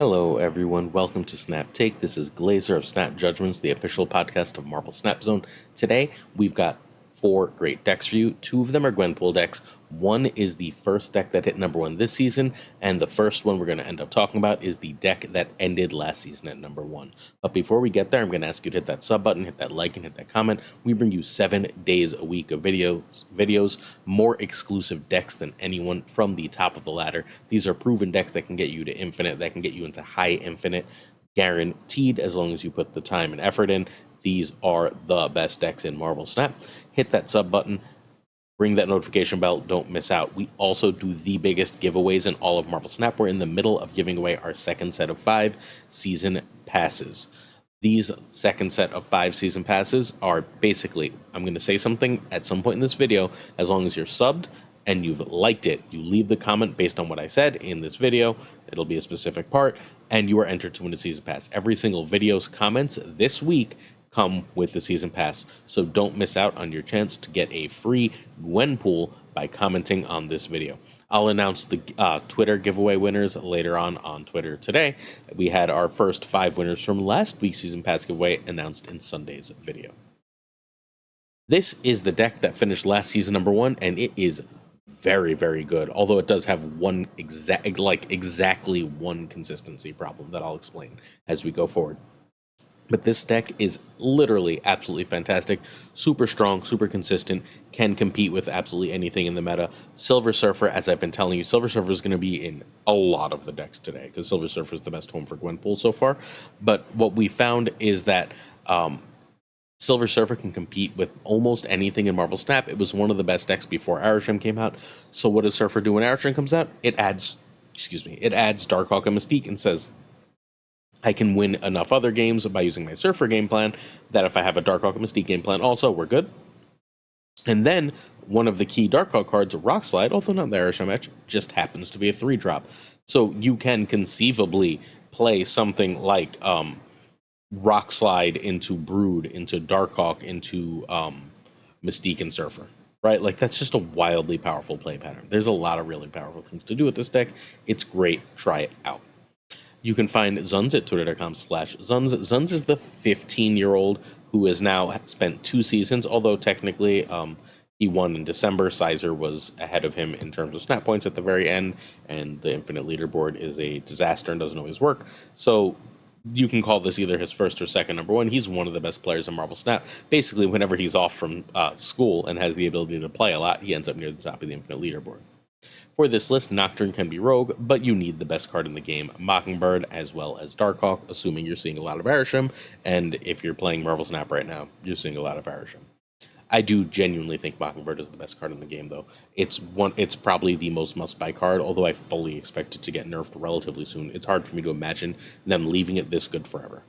Hello, everyone. Welcome to Snap Take. This is Glazer of Snap Judgments, the official podcast of Marvel Snap Zone. Today, we've got 4 great decks for you. 2 of them are Gwenpool decks. One is the first deck that hit number 1 this season, and the first one we're going to end up talking about is the deck that ended last season at number 1. But before we get there, I'm going to ask you to hit that sub button, hit that like, and hit that comment. We bring you 7 days a week of videos, more exclusive decks than anyone from the top of the ladder. These are proven decks that can get you to infinite, that can get you into high infinite, guaranteed as long as you put the time and effort in. These are the best decks in Marvel Snap. Hit that sub button, ring that notification bell, don't miss out. We also do the biggest giveaways in all of Marvel Snap. We're in the middle of giving away our second set of 5 season passes. These second set of 5 season passes are basically, I'm going to say something at some point in this video. As long as you're subbed and you've liked it, you leave the comment based on what I said in this video. It'll be a specific part, and you are entered to win a season pass. Every single video's comments this week come with the season pass, so don't miss out on your chance to get a free Gwenpool by commenting on this video. I'll announce the Twitter giveaway winners later on Twitter today. We had our first 5 winners from last week's season pass giveaway announced in Sunday's video. This is the deck that finished last season number 1, and it is very, very good, although it does have exactly one consistency problem that I'll explain as we go forward. But this deck is literally absolutely fantastic, super strong, super consistent, can compete with absolutely anything in the meta. Silver Surfer, as I've been telling you, Silver Surfer is going to be in a lot of the decks today, because Silver Surfer is the best home for Gwenpool so far. But what we found is that Silver Surfer can compete with almost anything in Marvel Snap. It was one of the best decks before Arishem came out. So what does Surfer do when Arishem comes out? It adds Darkhawk and Mystique and says, I can win enough other games by using my Surfer game plan that if I have a Darkhawk and Mystique game plan also, we're good. And then one of the key Darkhawk cards, Rock Slide, although not the Arishem match, just happens to be a 3-drop. So you can conceivably play something like Rock Slide into Brood, into Darkhawk, into Mystique and Surfer. Right? Like, that's just a wildly powerful play pattern. There's a lot of really powerful things to do with this deck. It's great. Try it out. You can find Zunz at twitter.com/Zunz. Zunz is the 15-year-old who has now spent 2 seasons, although technically he won in December. Sizer was ahead of him in terms of snap points at the very end, and the infinite leaderboard is a disaster and doesn't always work. So you can call this either his first or second number 1. He's one of the best players in Marvel Snap. Basically, whenever he's off from school and has the ability to play a lot, he ends up near the top of the infinite leaderboard. For this list, Nocturne can be Rogue, but you need the best card in the game, Mockingbird, as well as Darkhawk, assuming you're seeing a lot of Arishem, and if you're playing Marvel Snap right now, you're seeing a lot of Arishem. I do genuinely think Mockingbird is the best card in the game, though. It's probably the most must-buy card, although I fully expect it to get nerfed relatively soon. It's hard for me to imagine them leaving it this good forever.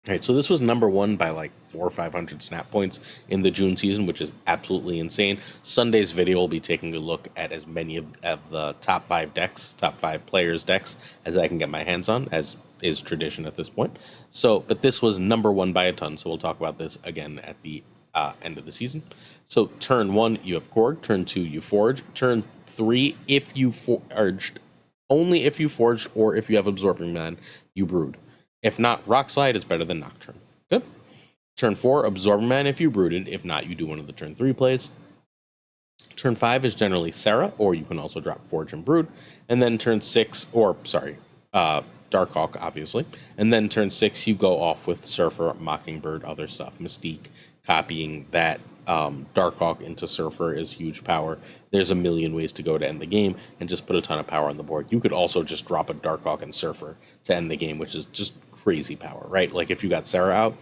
Alright, so this was number 1 by like 400 or 500 snap points in the June season, which is absolutely insane. Sunday's video will be taking a look at as many of the top 5 players' decks as I can get my hands on, as is tradition at this point. So, but this was number 1 by a ton, so we'll talk about this again at the end of the season. So, turn 1, you have Korg. Turn 2, you Forge. Turn 3, if you forged, only if you forged or if you have Absorbing Man, you Brood. If not, Rock Slide is better than Nocturne. Good. Turn 4, Absorbing Man if you Brooded. If not, you do one of the turn 3 plays. Turn 5 is generally Sarah, or you can also drop Forge and Brood. And then turn 6, Darkhawk, obviously. And then turn 6, you go off with Surfer, Mockingbird, other stuff. Mystique, copying that Darkhawk into Surfer is huge power. There's a million ways to go to end the game and just put a ton of power on the board. You could also just drop a Darkhawk and Surfer to end the game, which is just crazy power, right? Like if you got Sarah out,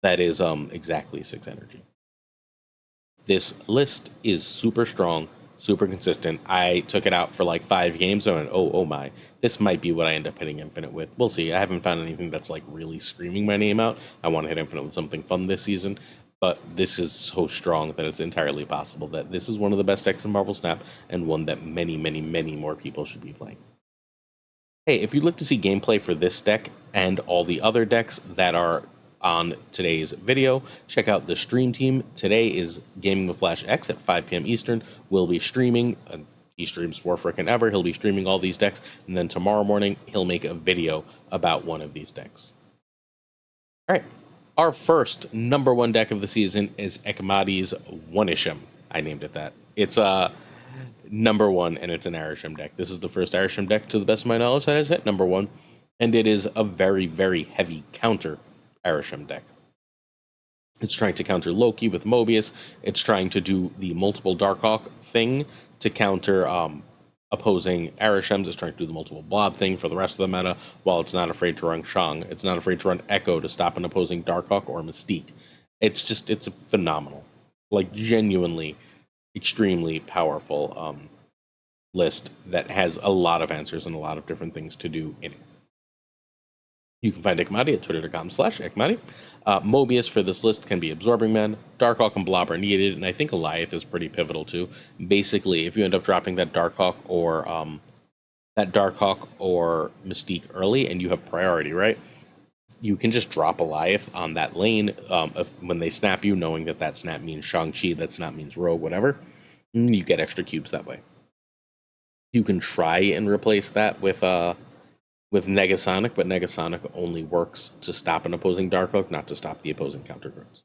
that is exactly 6 energy. This list is super strong, super consistent. I took it out for like 5 games and I went, oh my, this might be what I end up hitting Infinite with. We'll see. I haven't found anything that's like really screaming my name out. I want to hit Infinite with something fun this season. But this is so strong that it's entirely possible that this is one of the best decks in Marvel Snap and one that many, many, many more people should be playing. Hey, if you'd like to see gameplay for this deck and all the other decks that are on today's video, check out the stream team. Today is GamingwithFlashX at 5 p.m. Eastern. We'll be streaming He streams for frickin' ever. He'll be streaming all these decks, and then tomorrow morning he'll make a video about one of these decks. All right, our first number one deck of the season is Ekmadi's Arishem. I named it that. It's number one, and it's an Arishem deck. This is the first Arishem deck, to the best of my knowledge, that is hit number one, and it is a very, very heavy counter Arishem deck. It's trying to counter Loki with Mobius. It's trying to do the multiple Darkhawk thing to counter opposing Arishems. It's trying to do the multiple Blob thing for the rest of the meta, while it's not afraid to run Shang. It's not afraid to run Echo to stop an opposing Darkhawk or Mystique. It's a phenomenal, like genuinely extremely powerful list that has a lot of answers and a lot of different things to do in it. You can find Ekmadi at twitter.com/Ekmadi. Mobius for this list can be Absorbing Man. Darkhawk and Blob are needed, and I think Goliath is pretty pivotal too. Basically, if you end up dropping that Darkhawk or Mystique early and you have priority, right? You can just drop Goliath on that lane when they snap you, knowing that snap means Shang-Chi, that snap means Rogue, whatever. You get extra cubes that way. You can try and replace that with Negasonic, but Negasonic only works to stop an opposing Darkhawk, not to stop the opposing countercards.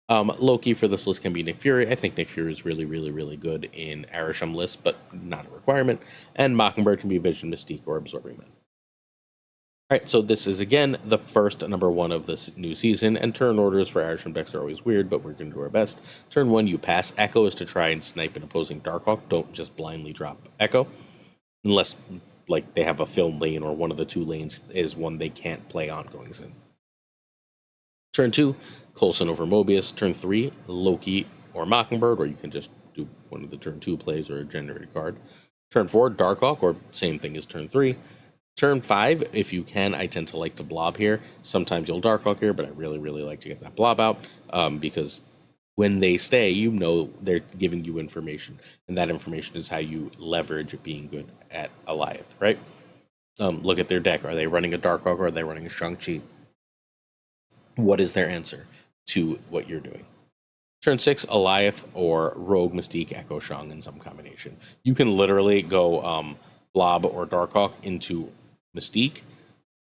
Loki for this list can be Nick Fury. I think Nick Fury is really, really, really good in Arishem lists, but not a requirement. And Mockingbird can be Vision, Mystique, or Absorbing Man. All right, so this is, again, the first number one of this new season, and turn orders for Arishem decks are always weird, but we're going to do our best. Turn 1, you pass. Echo is to try and snipe an opposing Darkhawk. Don't just blindly drop Echo, unless like they have a film lane or one of the two lanes is one they can't play ongoings in. Turn 2, Coulson over Mobius. Turn 3, Loki or Mockingbird, or you can just do one of the turn 2 plays or a generated card. Turn 4, Darkhawk, or same thing as turn 3. Turn 5, if you can, I tend to like to blob here. Sometimes you'll Darkhawk here, but I really, really like to get that blob out because when they stay, you know they're giving you information, and that information is how you leverage being good at Goliath, right? Look at their deck. Are they running a Darkhawk or are they running a Shang-Chi? What is their answer to what you're doing? Turn 6, Goliath or Rogue, Mystique, Echo, Shang in some combination. You can literally go Blob or Darkhawk into Mystique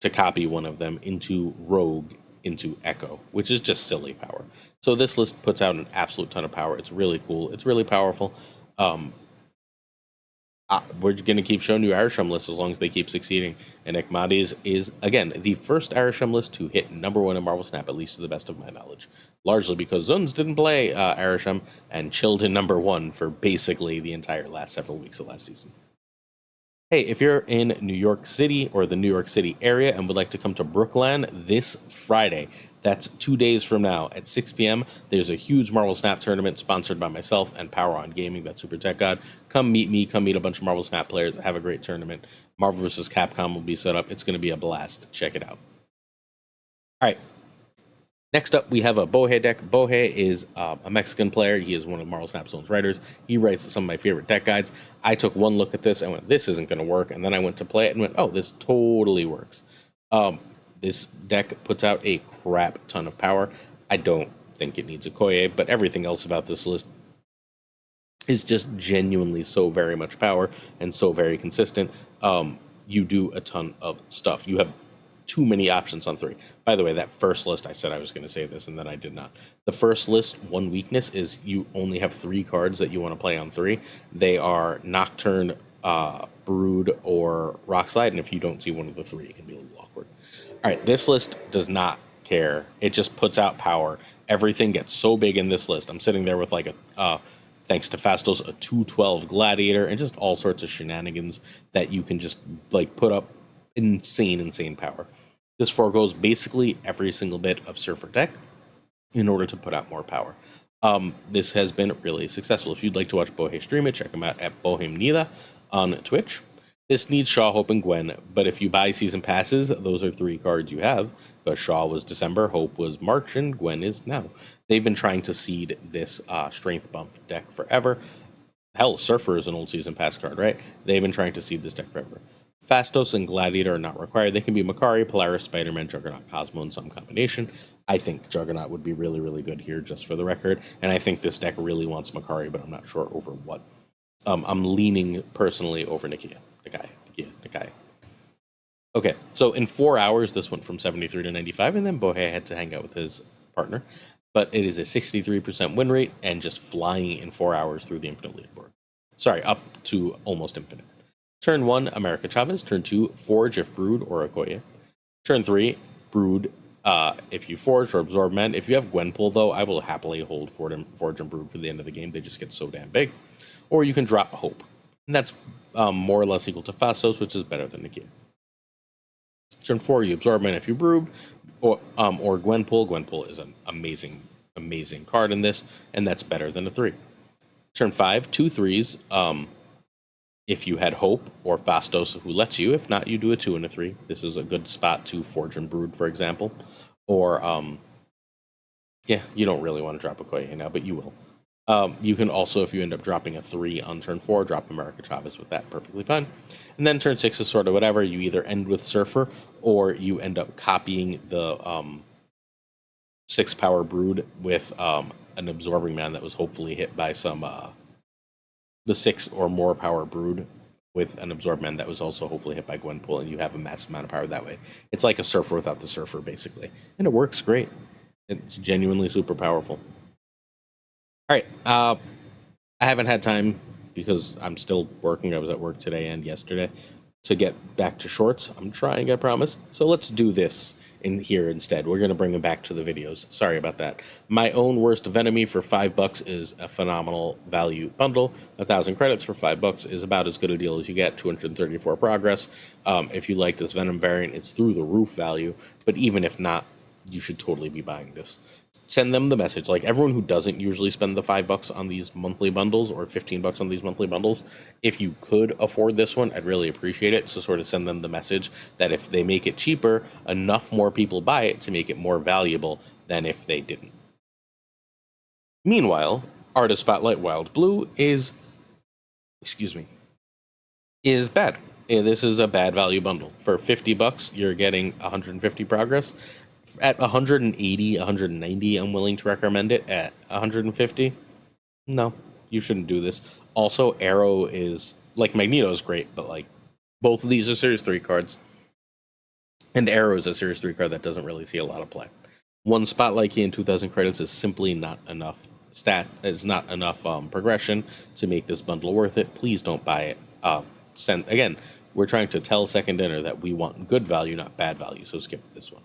to copy one of them into Rogue into Echo, which is just silly power. So this list puts out an absolute ton of power. It's really cool. It's really powerful. We're going to keep showing you Arishem lists as long as they keep succeeding. And Ekmadi's is, again, the first Arishem list to hit number one in Marvel Snap, at least to the best of my knowledge. Largely because Zuns didn't play Arishem and chilled in number one for basically the entire last several weeks of last season. Hey, if you're in New York City or the New York City area and would like to come to Brooklyn this Friday, that's 2 days from now at 6 p.m., there's a huge Marvel Snap tournament sponsored by myself and Power On Gaming, that's Super Tech God. Come meet me, come meet a bunch of Marvel Snap players, have a great tournament. Marvel vs. Capcom will be set up. It's going to be a blast. Check it out. All right. Next up, we have a Bohe deck. Bohe is a Mexican player. He is one of Marvel Snap Zone's writers. He writes some of my favorite deck guides. I took one look at this and went, this isn't going to work. And then I went to play it and went, oh, this totally works. This deck puts out a crap ton of power. I don't think it needs a Koye, but everything else about this list is just genuinely so very much power and so very consistent. You do a ton of stuff. You have too many options on 3. By the way, that first list, I said I was going to say this, and then I did not. The first list, one weakness is you only have 3 cards that you want to play on 3. They are Nocturne, Brood, or Rockslide, and if you don't see one of the 3, it can be a little awkward. All right, this list does not care. It just puts out power. Everything gets so big in this list. I'm sitting there with like a, thanks to Fastos, a 212 Gladiator, and just all sorts of shenanigans that you can just like put up insane power. This forgoes basically every single bit of Surfer deck in order to put out more power. This has been really successful. If you'd like to watch Bohe stream it, check him out at Bohemnida on Twitch. This needs Shaw, Hope, and Gwen, but if you buy season passes, those are 3 cards you have, because Shaw was December, Hope was March, and Gwen is now. They've been trying to seed this strength bump deck forever. Hell, Surfer is an old season pass card, right? They've been trying to seed this deck forever. Fastos and Gladiator are not required. They can be Makari, Polaris, Spider-Man, Juggernaut, Cosmo in some combination. I think Juggernaut would be really, really good here, just for the record. And I think this deck really wants Makari, but I'm not sure over what. I'm leaning personally over Nakia. Okay, so in 4 hours, this went from 73 to 95, and then Bohei had to hang out with his partner. But it is a 63% win rate and just flying in 4 hours through the infinite leaderboard. Sorry, up to almost infinite. Turn 1, America Chavez. Turn 2, Forge if Brood or Okoye. Turn 3, Brood if you Forge or Absorb Men. If you have Gwenpool, though, I will happily hold Forge and Brood for the end of the game. They just get so damn big. Or you can drop Hope. And that's more or less equal to Fastos, which is better than Nakia. Turn 4, you Absorb Men if you Brood, or Gwenpool. Gwenpool is an amazing card in this, and that's better than a 3. Turn 5, 2 3s, if you had Hope or Fastos who lets you. If not, you do a 2 and a 3. This is a good spot to Forge and Brood, for example. Or, yeah, you don't really want to drop a Koye now, but you will. You can also, if you end up dropping a 3 on turn 4, drop America Chavez with that, perfectly fine. And then turn 6 is sort of whatever. You either end with Surfer, or you end up copying the 6 power Brood with an Absorbing Man that was hopefully hit by some the 6 or more power Brood with an Absorb Man that was also hopefully hit by Gwenpool, and you have a massive amount of power that way. It's like a Surfer without the Surfer, basically. And it works great. It's genuinely super powerful. Alright, I haven't had time, because I'm still working. I was at work today and yesterday, to get back to shorts. I'm trying, I promise. So let's do this in here instead. We're going to bring them back to the videos. Sorry about that. My Own Worst Venomy for $5 is a phenomenal value bundle. 1,000 credits for $5 is about as good a deal as you get. 234 progress. If you like this Venom variant, it's through the roof value. But even if not, you should totally be buying this. Send them the message. Like, everyone who doesn't usually spend the $5 on these monthly bundles, or $15 on these monthly bundles, if you could afford this one, I'd really appreciate it. So sort of send them the message that if they make it cheaper, enough more people buy it to make it more valuable than if they didn't. Meanwhile, Artist Spotlight Wild Blue is bad. This is a bad value bundle. For $50, you're getting 150 progress. At 180, 190, I'm willing to recommend it. At 150, no, you shouldn't do this. Also, Arrow is, like, Magneto is great, but, like, both of these are Series 3 cards. And Arrow is a Series 3 card that doesn't really see a lot of play. One Spotlight key and 2,000 credits is simply not enough progression to make this bundle worth it. Please don't buy it. Again, we're trying to tell Second Dinner that we want good value, not bad value, so skip this one.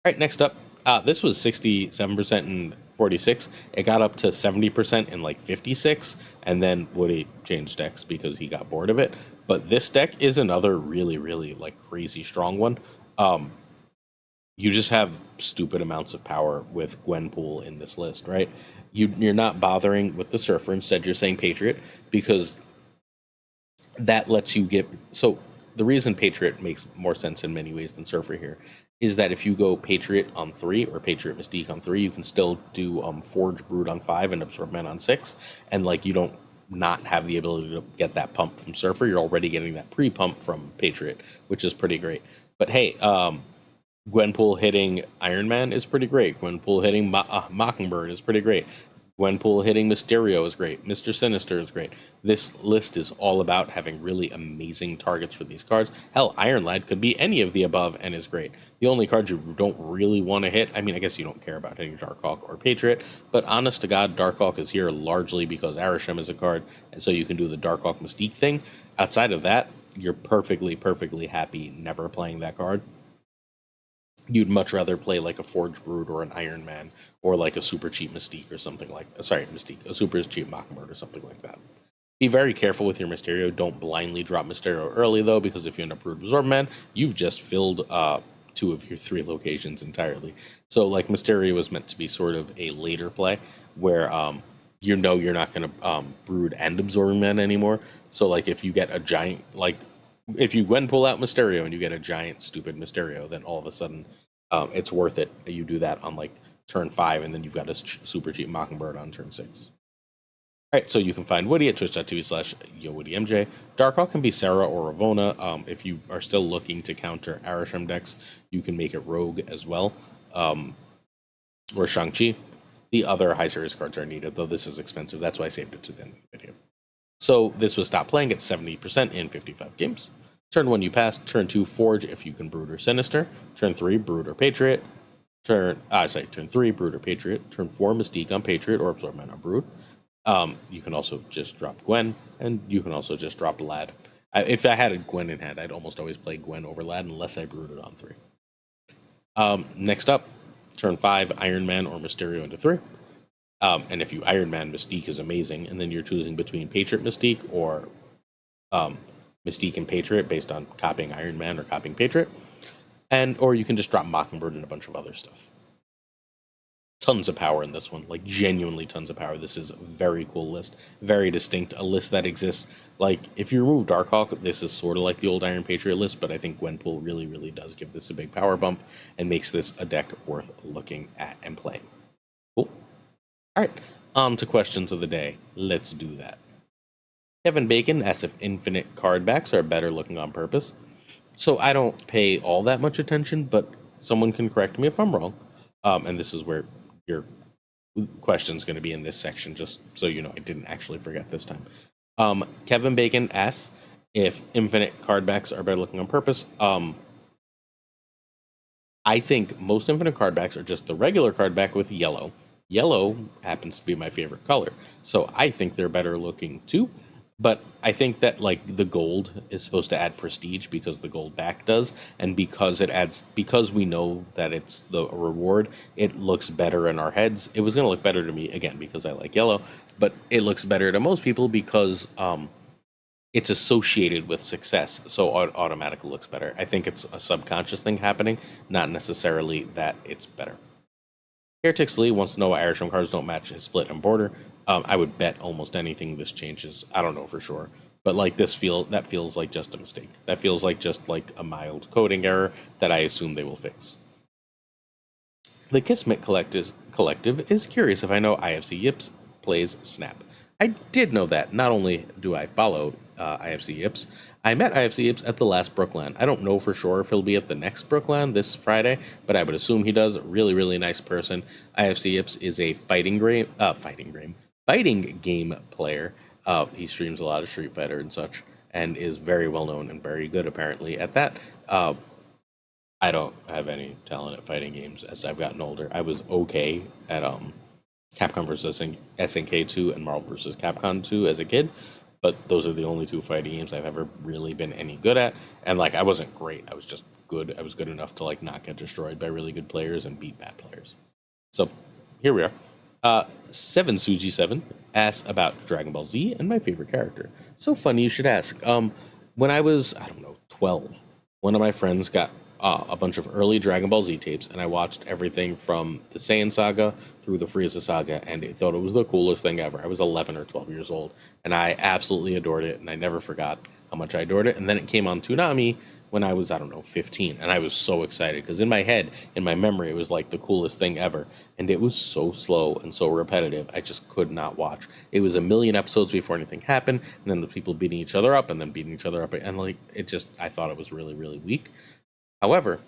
All right, next up, this was 67% in 46. It got up to 70% in like 56, and then Woody changed decks because he got bored of it. But this deck is another really, really like crazy strong one. You just have stupid amounts of power with Gwenpool in this list, right? You're not bothering with the Surfer. Instead, you're saying Patriot, because that lets you get... So the reason Patriot makes more sense in many ways than Surfer here is that if you go Patriot on 3 or Patriot Mystique on 3, you can still do Forge Brood on 5 and Absorb Man on 6, and like you don't not have the ability to get that pump from Surfer. You're already getting that pre-pump from Patriot, which is pretty great. But hey, Gwenpool hitting Iron Man is pretty great. Gwenpool hitting Mockingbird is pretty great. Gwenpool hitting Mysterio is great. Mr. Sinister is great. This list is all about having really amazing targets for these cards. Hell, Iron Lad could be any of the above and is great. The only card you don't really want to hit, I mean, I guess you don't care about hitting Darkhawk or Patriot, but honest to God, Darkhawk is here largely because Arishem is a card, and so you can do the Darkhawk Mystique thing. Outside of that, you're perfectly happy never playing that card. You'd much rather play like a Forge Brood or an Iron Man, or like a super cheap Mystique or something like... a super cheap Mockingbird or something like that. Be very careful with your Mysterio. Don't blindly drop Mysterio early, though, because if you end up Brood Absorb Man, you've just filled 2 of your 3 locations entirely. So, like, Mysterio was meant to be sort of a later play, where you're not going to Brood and Absorb Man anymore. So, like, if you get a giant... like, if you Gwenpool out Mysterio and you get a giant stupid Mysterio, then all of a sudden it's worth it. You do that on like turn 5, and then you've got a super cheap Mockingbird on turn 6. All right, so you can find Woody at twitch.tv/YoWoodyMJ. Darkhawk can be Sarah or Ravonna. If you are still looking to counter Arishem decks, you can make it Rogue as well, or Shang-Chi. The other high series cards are needed, though this is expensive. That's why I saved it to the end of the video. So this was stopped playing at 70% in 55 games. Turn 1 you pass, turn 2 Forge if you can Brood or Sinister, turn 3 Brood or Patriot, turn 3 Brood or Patriot, turn 4 Mystique on Patriot or Absorb Mana on Brood. You can also just drop Gwen, and you can also just drop Lad. If I had a Gwen in hand, I'd almost always play Gwen over Lad unless I brooded on 3. Next up, turn 5 Iron Man or Mysterio into 3. And if you Iron Man, Mystique is amazing, and then you're choosing between Patriot Mystique or Mystique and Patriot based on copying Iron Man or copying Patriot. Or you can just drop Mockingbird and a bunch of other stuff. Tons of power in this one, like genuinely tons of power. This is a very cool list, very distinct, a list that exists. Like, if you remove Darkhawk, this is sort of like the old Iron Patriot list, but I think Gwenpool really, really does give this a big power bump and makes this a deck worth looking at and playing. Cool. All right, on to questions of the day. Let's do that. Kevin Bacon asks if infinite card backs are better looking on purpose. So I don't pay all that much attention, but someone can correct me if I'm wrong. And this is where your question's going to be in this section, just so you know I didn't actually forget this time. Kevin Bacon asks if infinite card backs are better looking on purpose. I think most infinite card backs are just the regular card back with yellow. Yellow happens to be my favorite color, so I think they're better looking too. But I think that, like, the gold is supposed to add prestige because the gold back does, and because we know that it's the reward, it looks better in our heads. It was going to look better to me, again, because I like yellow, but it looks better to most people because it's associated with success, so it automatically looks better. I think it's a subconscious thing happening, not necessarily that it's better. Heretics Lee wants to know why Arishem cards don't match his split and border. I would bet almost anything this changes. I don't know for sure, but like that feels like just a mistake. That feels like just like a mild coding error that I assume they will fix. The Kismet Collective is curious if I know IFC Yips plays Snap. I did know that. Not only do I follow IFC Yips, I met IFC Yips at the last Brookland. I don't know for sure if he'll be at the next Brookland this Friday, but I would assume he does. Really, really nice person. IFC Yips is a fighting game player. He streams a lot of Street Fighter and such, and is very well known and very good apparently at that. I don't have any talent at fighting games as I've gotten older. I was okay at Capcom vs. SNK 2 and Marvel vs. Capcom 2 as a kid, but those are the only 2 fighting games I've ever really been any good at. And like, I wasn't great. I was just good. I was good enough to like not get destroyed by really good players and beat bad players. So here we are. 7Suji7 asks about Dragon Ball Z and my favorite character. So funny you should ask. When I was, 12, one of my friends got a bunch of early Dragon Ball Z tapes, and I watched everything from the Saiyan saga through the Frieza saga, and I thought it was the coolest thing ever. I was 11 or 12 years old, and I absolutely adored it, and I never forgot how much I adored it. And then it came on Toonami when I was, 15, and I was so excited, because in my head, in my memory, it was like the coolest thing ever, and it was so slow and so repetitive, I just could not watch. It was a million episodes before anything happened, and then the people beating each other up, and then beating each other up, and like, I thought it was really, really weak. However,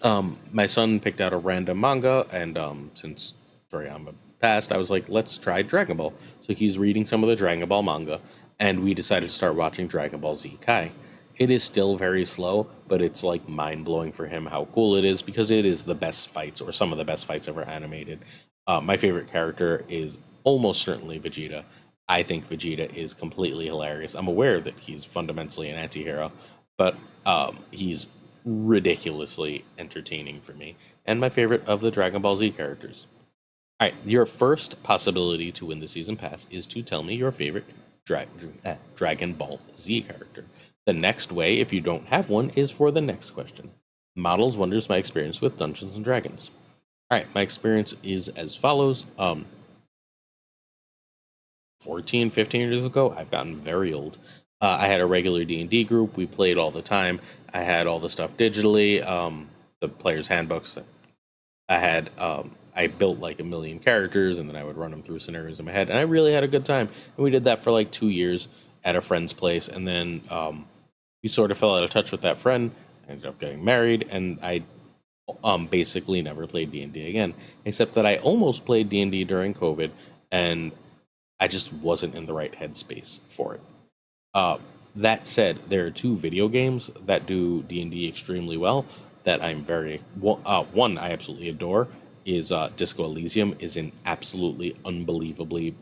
my son picked out a random manga, and since Toriyama passed, I was like, let's try Dragon Ball. So he's reading some of the Dragon Ball manga, and we decided to start watching Dragon Ball Z Kai. It is still very slow, but it's like mind-blowing for him how cool it is, because it is the best fights, or some of the best fights ever animated. My favorite character is almost certainly Vegeta. I think Vegeta is completely hilarious. I'm aware that he's fundamentally an anti-hero, but he's ridiculously entertaining for me, and my favorite of the Dragon Ball Z characters. Alright, your first possibility to win the season pass is to tell me your favorite Dragon Ball Z character. The next way, if you don't have one, is for the next question. Models wonders my experience with Dungeons and Dragons. Alright, my experience is as follows. 14, 15 years ago, I've gotten very old. I had a regular D&D group. We played all the time. I had all the stuff digitally, the player's handbooks. I built like 1 million characters, and then I would run them through scenarios in my head, and I really had a good time. And we did that for like 2 years at a friend's place, and then we sort of fell out of touch with that friend. I ended up getting married, and I basically never played D&D again, except that I almost played D&D during COVID, and I just wasn't in the right headspace for it. That said, there are two video games that do D&D extremely well that I'm very one I absolutely adore is Disco Elysium is an absolutely unbelievably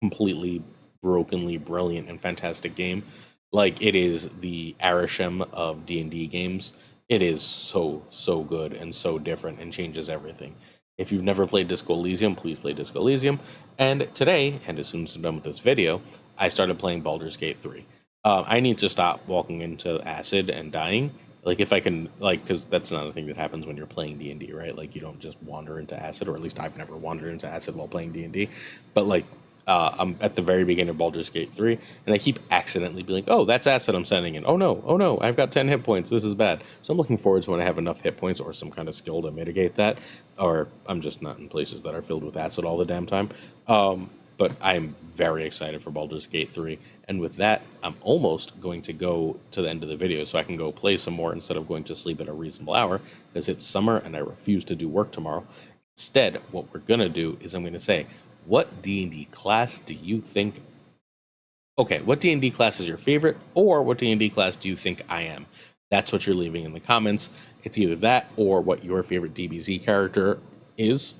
completely brokenly brilliant and fantastic game. Like it is the Arishem of D&D games. It is so good and so different and changes everything. If you've never played Disco Elysium, please play Disco Elysium. And today, and as soon as I'm done with this video, I started playing Baldur's Gate 3. I need to stop walking into acid and dying. Like if I can, like, because that's not a thing that happens when you're playing D&D, right? Like you don't just wander into acid, or at least I've never wandered into acid while playing D&D. But like, I'm at the very beginning of Baldur's Gate 3, and I keep accidentally being like, oh, that's acid I'm sending in. Oh no, I've got 10 hit points. This is bad. So I'm looking forward to when I have enough hit points or some kind of skill to mitigate that, or I'm just not in places that are filled with acid all the damn time. But I'm very excited for Baldur's Gate 3. And with that, I'm almost going to go to the end of the video so I can go play some more instead of going to sleep at a reasonable hour, because it's summer and I refuse to do work tomorrow. Instead, what we're going to do is I'm going to say, what D&D class do you think... Okay, what D&D class is your favorite, or what D&D class do you think I am? That's what you're leaving in the comments. It's either that or what your favorite DBZ character is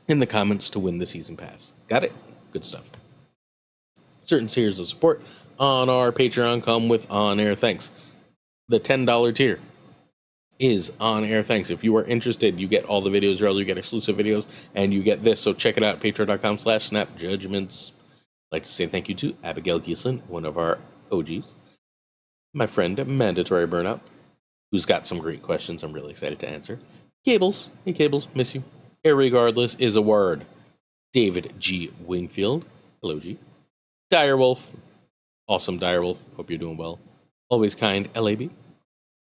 in the comments to win the season pass. Got it? Good stuff. Certain tiers of support on our Patreon come with on-air thanks. The $10 tier is on-air thanks. If you are interested, you get all the videos early, you get exclusive videos, and you get this. So check it out, patreon.com/snapjudgments. I'd like to say thank you to Abigail Gieslin, one of our OGs. My friend, Mandatory Burnout, who's got some great questions I'm really excited to answer. Cables. Hey, Cables. Miss you. Irregardless is a word. David G. Wingfield. Hello, G. Direwolf. Awesome Direwolf. Hope you're doing well. Always Kind. LAB.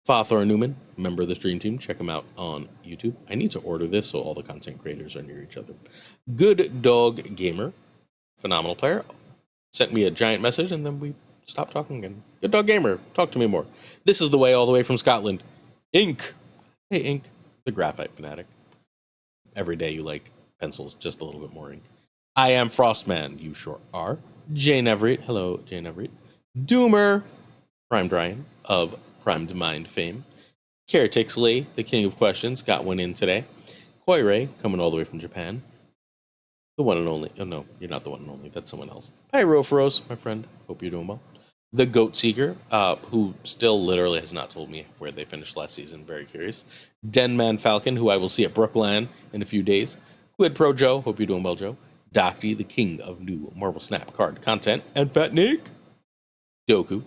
FaThorNewman. Member of the stream team. Check him out on YouTube. I need to order this so all the content creators are near each other. Good Dog Gamer. Phenomenal player. Sent me a giant message and then we stopped talking again. Good Dog Gamer. Talk to me more. This is the way all the way from Scotland. Ink. Hey, Ink. The graphite fanatic. Every day you like pencils, just a little bit more ink. I am Frostman, you sure are. Jane Everett, hello, Jane Everett. Doomer, Primed Ryan of Primed Mind fame. Caretixley, the king of questions, got one in today. Koirei, coming all the way from Japan. The one and only, oh no, you're not the one and only, that's someone else. Pyrophoros, my friend, hope you're doing well. The Goat Seeker, who still literally has not told me where they finished last season. Very curious. Denman Falcon, who I will see at Brookland in a few days. Quid Pro Joe, hope you're doing well, Joe. Docty, the king of new Marvel Snap card content. And Fat Nick. Doku.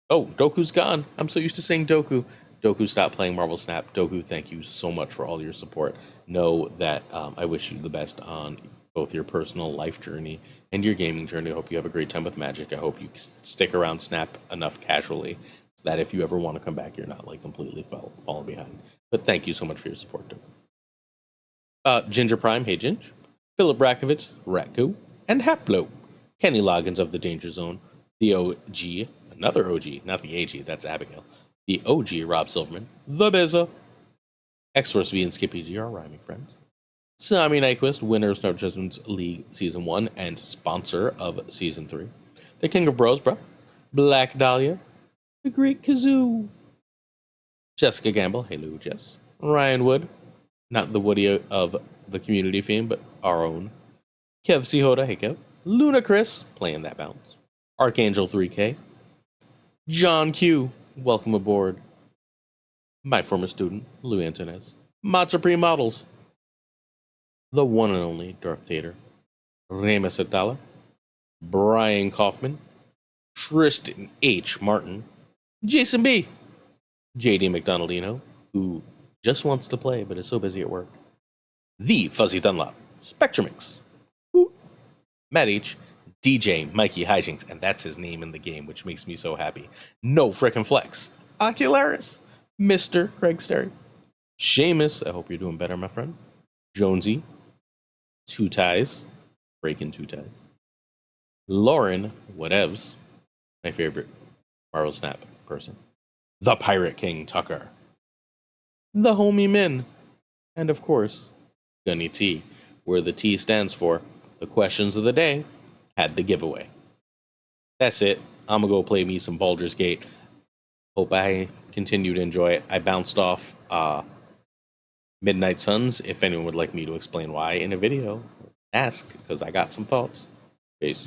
Oh, Doku's gone. I'm so used to saying Doku. Doku stopped playing Marvel Snap. Doku, thank you so much for all your support. Know that I wish you the best on both your personal life journey and your gaming journey. I hope you have a great time with Magic. I hope you stick around Snap enough casually so that if you ever want to come back, you're not like completely falling behind. But thank you so much for your support, Doku. Ginger Prime, hey Ginge. Philip Brakovich, Ratko, and Haplo. Kenny Loggins of the Danger Zone. The OG, another OG, not the AG, that's Abigail. The OG, Rob Silverman. The Bizza. X-Force V and Skippy G are rhyming friends. Sami Nyquist, winner of Snap Judgments League Season 1 and sponsor of Season 3. The King of Bros, bro. Black Dahlia. The Great Kazoo. Jessica Gamble, hello Jess. Ryan Wood, not the Woody of the community theme, but our own. Kev Sihoda, hey Kev. Luna Chris, playing that bounce. Archangel 3K. John Q, welcome aboard. My former student, Lou Antonez. Mod Supreme Models. The one and only Darth Vader. Remus Atala. Brian Kaufman. Tristan H. Martin. Jason B. JD McDonaldino, who just wants to play but is so busy at work. The Fuzzy Dunlop. Spectrumix. Woo. Matt H. DJ Mikey Hijinks, and that's his name in the game, which makes me so happy. No Frickin' Flex. Ocularis. Mr. Craig Sterry. Seamus, I hope you're doing better, my friend. Jonesy. Two Ties. Breaking Two Ties. Lauren Whatevs. My favorite Marvel Snap person. The Pirate King Tuccrr. The Homie Min. And of course, Gunny T, where the T stands for the questions of the day had the giveaway. That's it. I'm gonna go play me some Baldur's Gate. Hope I continue to enjoy it. I bounced off Midnight Suns. If anyone would like me to explain why in a video, ask, because I got some thoughts. Peace.